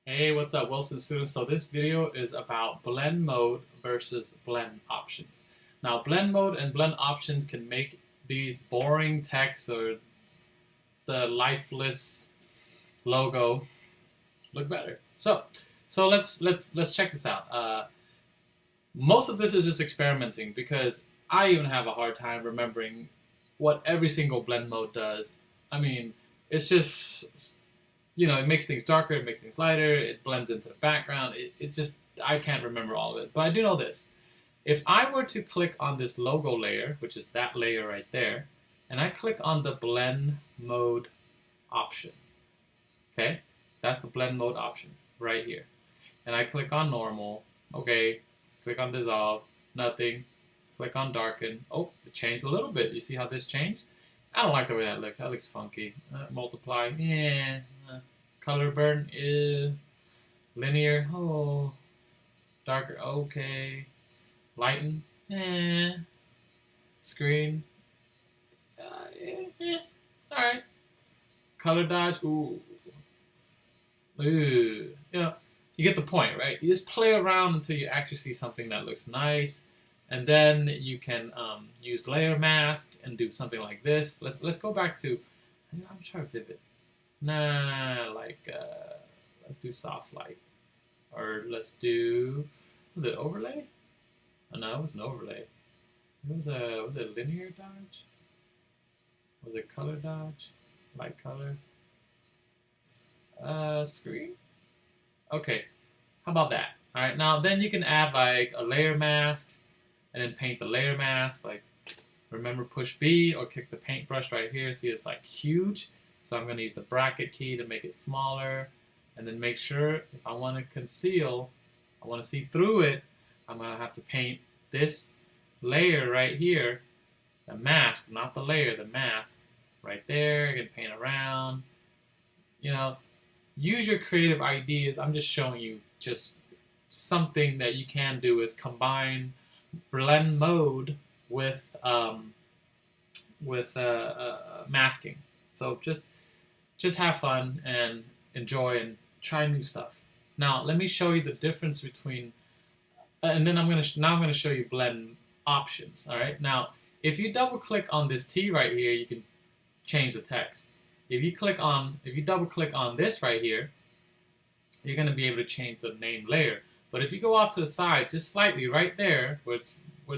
Hey, what's up, Wilson students? So this video is about blend mode versus blend options. Now, blend mode and blend options can make these boring text or the lifeless logo look better. So let's check this out. Most of this is just experimenting because I even have a hard time remembering what every single blend mode does. I mean, it's just it makes things darker, it makes things lighter, it blends into the background. It just, I can't remember all of it. But I do know this. If I were to click on this logo layer, which is that layer right there, and I click on the blend mode option, okay? That's the blend mode option right here. And I click on normal, okay, click on dissolve, nothing, click on darken. Oh, it changed a little bit. You see how this changed? I don't like the way that looks. That looks funky. Multiply, yeah. Color burn is linear. Oh, darker. Okay. Lighten. Screen. All right. Color dodge. Ooh. Ooh. Yeah. You get the point, right? You just play around until you actually see something that looks nice, and then you can use layer mask and do something like this. Let's go back to. I'm trying to pivot. Nah, let's do soft light. Or let's do, was it overlay? Oh, no, it was an overlay. Was it linear dodge? Was it color dodge? Light color? Screen? Okay, how about that? Alright, now then you can add like a layer mask and then paint the layer mask. Like, remember push B or kick the paintbrush right here. See, it's like huge. So I'm going to use the bracket key to make it smaller, and then make sure if I want to conceal, I want to see through it, I'm going to have to paint this layer right here, the mask, not the layer, the mask, right there. You can paint around. Use your creative ideas. I'm just showing you just something that you can do is combine blend mode with masking. So just have fun and enjoy and try new stuff. Now let me show you the difference between, and then I'm gonna show you blend options. All right. Now if you double click on this T right here, you can change the text. If you double click on this right here, you're gonna be able to change the name layer. But if you go off to the side just slightly right there where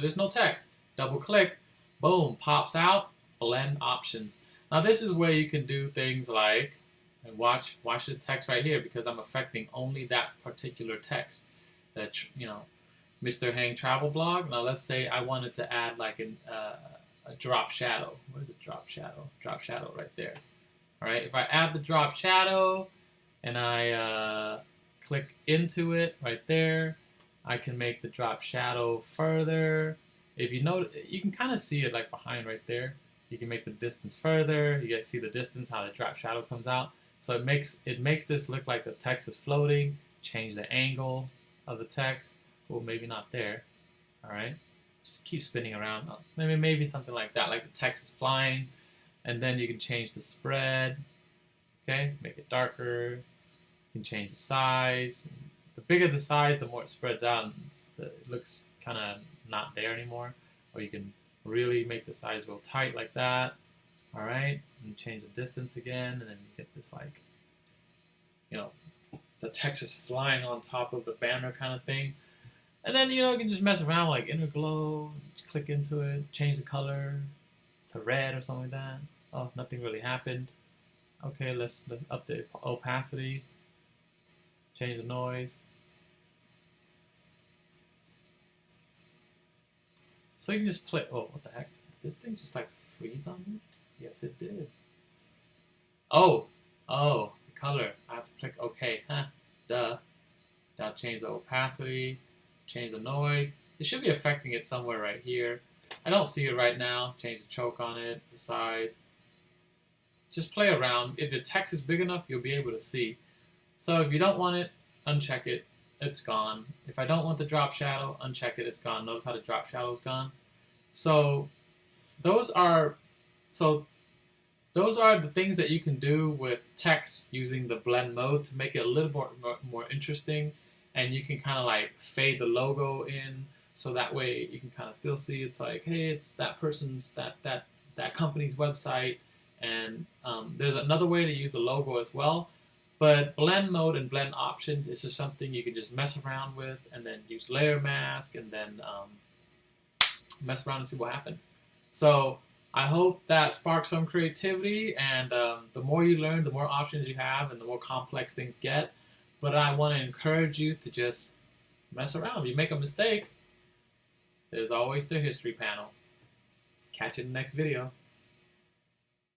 there's no text, double click, boom, pops out blend options. Now this is where you can do things like, and watch this text right here because I'm affecting only that particular text. That Mr. Hang travel blog. Now let's say I wanted to add like a drop shadow. What is it? Drop shadow. Drop shadow right there. All right. If I add the drop shadow and I click into it right there, I can make the drop shadow further. If you notice, you can kind of see it like behind right there. You can make the distance further. You guys see the distance, how the drop shadow comes out. So it makes this look like the text is floating. Change the angle of the text. Well, maybe not there. All right. Just keep spinning around. Maybe something like that, like the text is flying. And then you can change the spread. Okay, make it darker. You can change the size. The bigger the size, the more it spreads out. And it looks kind of not there anymore. Or you can really make the size real tight like that. All right, and change the distance again, and then you get this like, the text is flying on top of the banner kind of thing. And then you can just mess around like inner glow, click into it, change the color to red or something like that. Oh, nothing really happened. Okay, let's update opacity, change the noise. So you can just play. Oh, what the heck? Did this thing just like freeze on me? Yes, it did. Oh, the color. I have to click OK. Duh. That'll change the opacity, change the noise. It should be affecting it somewhere right here. I don't see it right now. Change the choke on it, the size. Just play around. If your text is big enough, you'll be able to see. So if you don't want it, uncheck it. It's gone. If I don't want the drop shadow, uncheck it. It's gone. Notice how the drop shadow is gone. So the those are the things that you can do with text using the blend mode to make it a little more interesting. And you can kind of like fade the logo in, so that way you can kind of still see it's like, hey, it's that person's that company's website. And there's another way to use the logo as well. But blend mode and blend options is just something you can just mess around with, and then use layer mask, and then mess around and see what happens. So I hope that sparks some creativity, and the more you learn, the more options you have, and the more complex things get. But I want to encourage you to just mess around. If you make a mistake, there's always the history panel. Catch you in the next video.